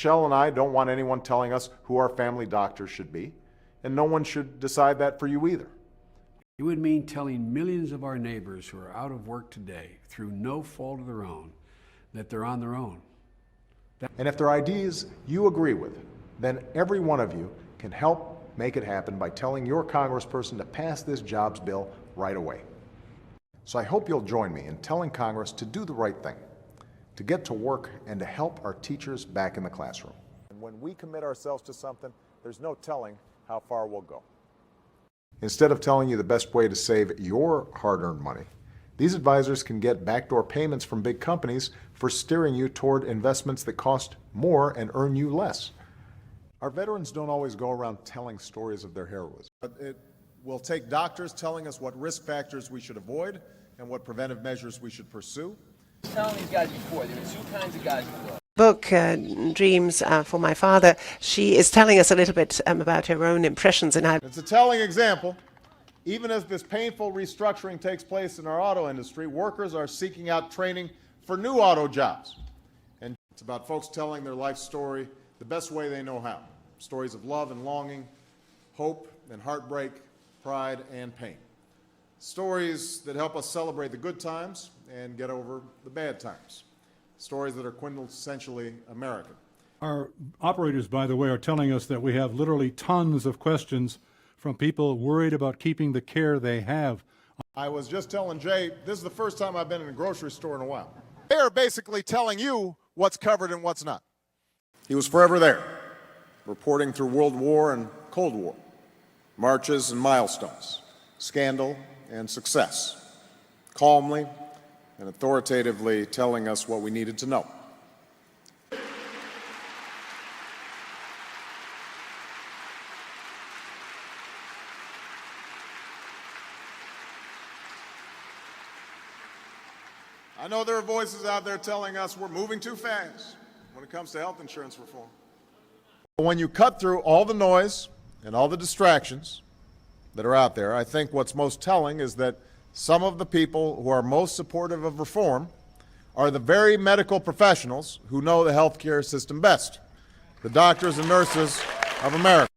Michelle and I don't want anyone telling us who our family doctor should be, and no one should decide that for you either. It would mean telling millions of our neighbors who are out of work today, through no fault of their own, that they're on their own. And if there are ideas you agree with, then every one of you can help make it happen by telling your congressperson to pass this jobs bill right away. So I hope you'll join me in telling Congress to do the right thing, to get to work and to help our teachers back in the classroom. And when we commit ourselves to something, there's no telling how far we'll go. Instead of telling you the best way to save your hard-earned money, these advisors can get backdoor payments from big companies for steering you toward investments that cost more and earn you less. Our veterans don't always go around telling stories of their heroism. But it will take doctors telling us what risk factors we should avoid and what preventive measures we should pursue. I was telling these guys before, there are two kinds of guys in the world. Book Dreams for My Father, she is telling us a little bit about her own impressions and how It's a telling example. Even as this painful restructuring takes place in our auto industry, workers are seeking out training for new auto jobs. And it's about folks telling their life story the best way they know how. Stories of love and longing, hope and heartbreak, pride and pain. Stories that help us celebrate the good times and get over the bad times. Stories that are quintessentially American. Our operators, by the way, are telling us that we have literally tons of questions from people worried about keeping the care they have. I was just telling Jay, this is the first time I've been in a grocery store in a while. They are basically telling you what's covered and what's not. He was forever there, reporting through World War and Cold War, marches and milestones, scandal and success, calmly and authoritatively telling us what we needed to know. I know there are voices out there telling us we're moving too fast when it comes to health insurance reform. But when you cut through all the noise and all the distractions that are out there, I think what's most telling is that some of the people who are most supportive of reform are the very medical professionals who know the healthcare system best, the doctors and nurses of America.